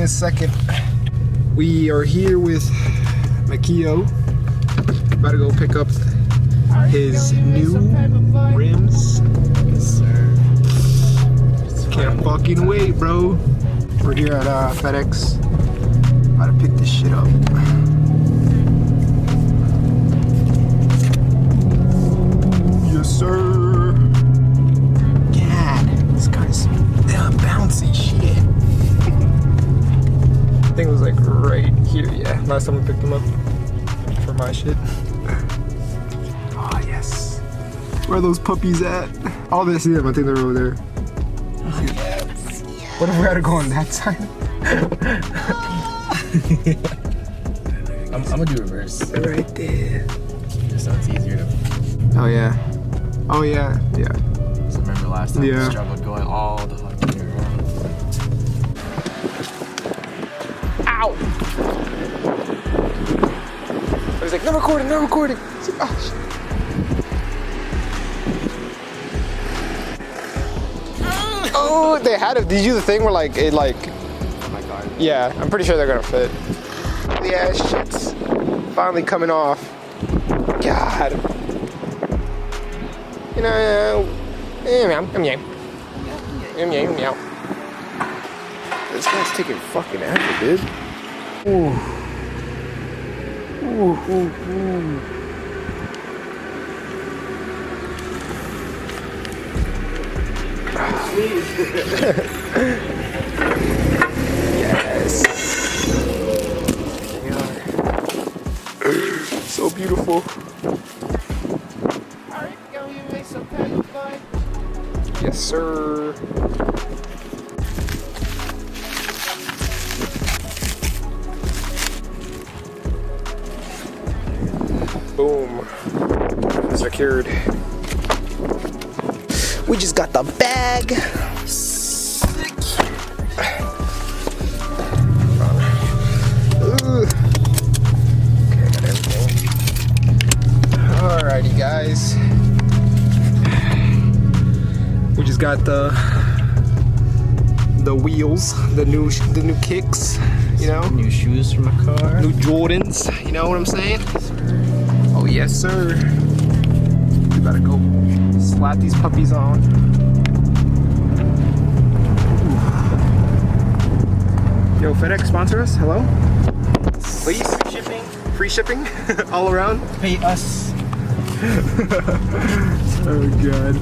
a second. We are here with Makio. About to go pick up his new rims. Yes, sir. Can't fucking wait, bro. We're here at FedEx. About to pick this shit up. Yes, sir. God, this guy's bouncy shit. I think it was like right here, yeah. Last time we picked him up for my shit. Oh, yes. Where are those puppies at? Oh, they see them. I think they're over there. Yes. What if we had to go on that side? I'm gonna do reverse. Right there. Just so it's easier to. Oh, yeah. Oh, yeah. Yeah. So remember last time Yeah. we struggled going all the fucking way around. Ow! I was like, no recording, no recording. Like, oh, shit. Oh, they had it. Did you do the thing where like it like? Oh my god. Yeah, I'm pretty sure they're gonna fit. Yeah, shit's finally coming off. God. You know, this guy's taking fucking effort, dude. Ooh. Ooh, ooh, ooh. Yes. So beautiful. Yes, sir. Boom. Secured. We just got the bag. Okay, got everything. Alrighty, guys. We just got the wheels, the new kicks, you know. New shoes for my car. New Jordans, you know what I'm saying? Oh yes, sir. We gotta go slap these puppies on. Ooh. Yo, FedEx sponsor us. Hello. Please. Free shipping all around. Pay us. Oh god.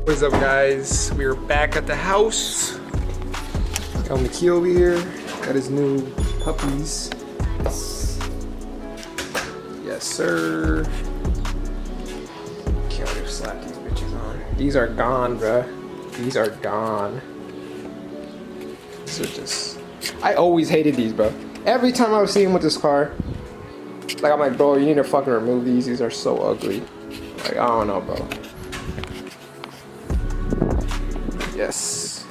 What's up, guys? We're back at the house. Got Mickey over here. Got his new puppies. Yes, sir. Can't wait to slap these bitches on. These are gone, bruh. These are gone. These are just. I always hated these, bro. Every time I was seeing with this car, like I'm like, bro, you need to fucking remove these. These are so ugly. Like I don't know, bro. Yes.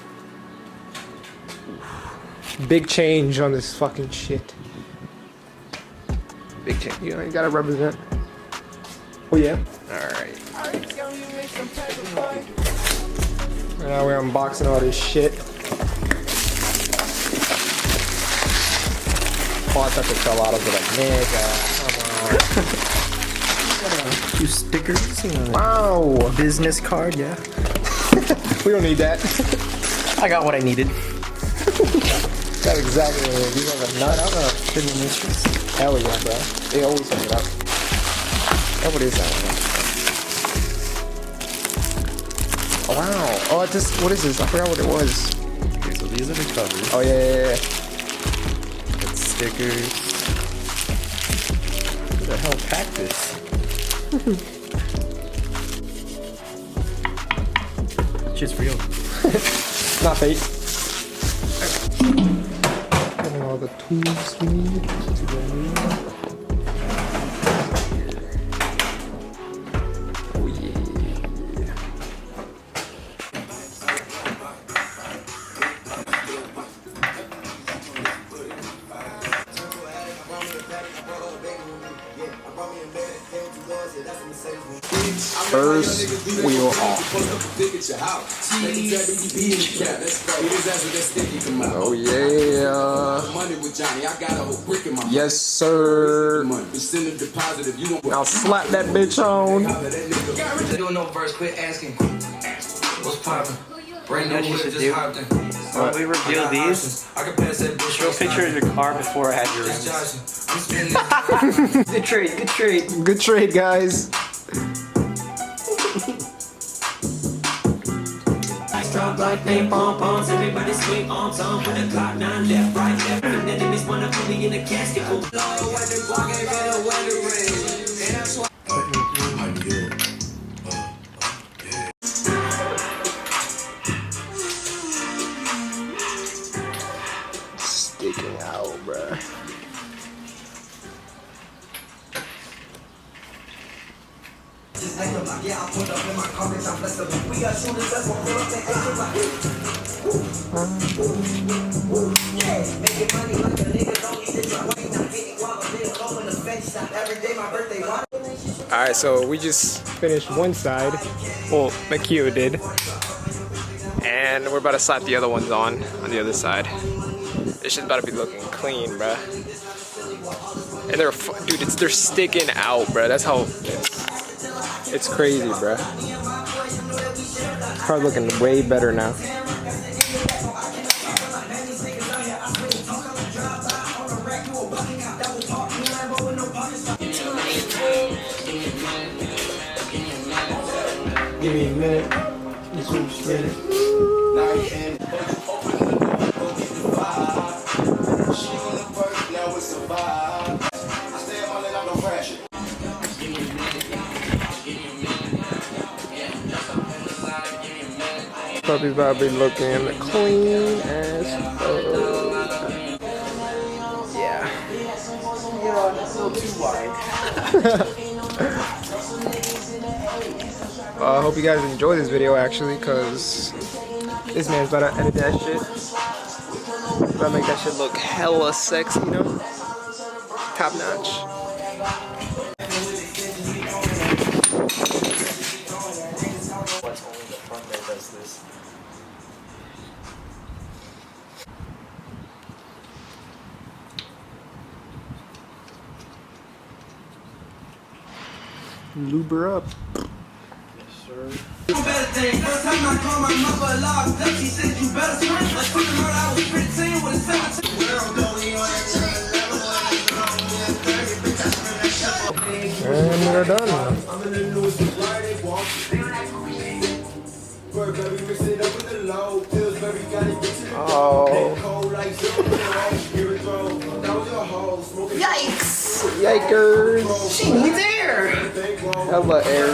Big change on this fucking shit. Big change. You know, you gotta represent. Oh yeah. All right. Now we're unboxing all this shit. Oh, I thought they fell out of it. Like, nigga, come on. Few stickers. You know, Wow. business card, yeah. We don't need that. I got what I needed. That's exactly what it is. These are the nuts. I'm gonna fit in this shoes. Hell yeah, bro. They always hook it up. Oh, what is that one? Oh, wow. Oh, it's just, what is this? I forgot what it was. Okay, so these are the covers. Oh, yeah. It's stickers. Who the hell packed this? Shit's real. Not fake. Getting all the tools we need to go in. Oh, yeah. First wheel off. Oh yeah. Yes sir. Now slap that bitch on. Doing no verse, quit asking. What's poppin'? Right now, You know what you just should do? hopped in. When we reveal these, I can pass that bitch. show a picture of your car before I had your rings. I'm spending Good trade, good trade. Good trade, guys. Drop like they pom-poms, everybody swing arms on with a Glock 9 left, right, left, and enemies wanna put me in a casket. Sticking out, bruh. Alright, so we just finished one side. Well, Makio did. And we're about to slap the other ones on the other side. This shit's about to be looking clean, bruh. And they're sticking out, bruh. That's how it's crazy, bruh. Car's looking way better now. Give me a minute. This one's straight. Puppy's about to be looking clean as fuck. Yeah. That's a little too wide. I hope you guys enjoy this video actually, cause this man's about to edit that shit. About to make that shit look hella sexy, you know? Top notch. What's only the front that does this? Lube her up. Yes, sir. And we're done. Oh. Yikes! Yikers. She needs air! Hella air.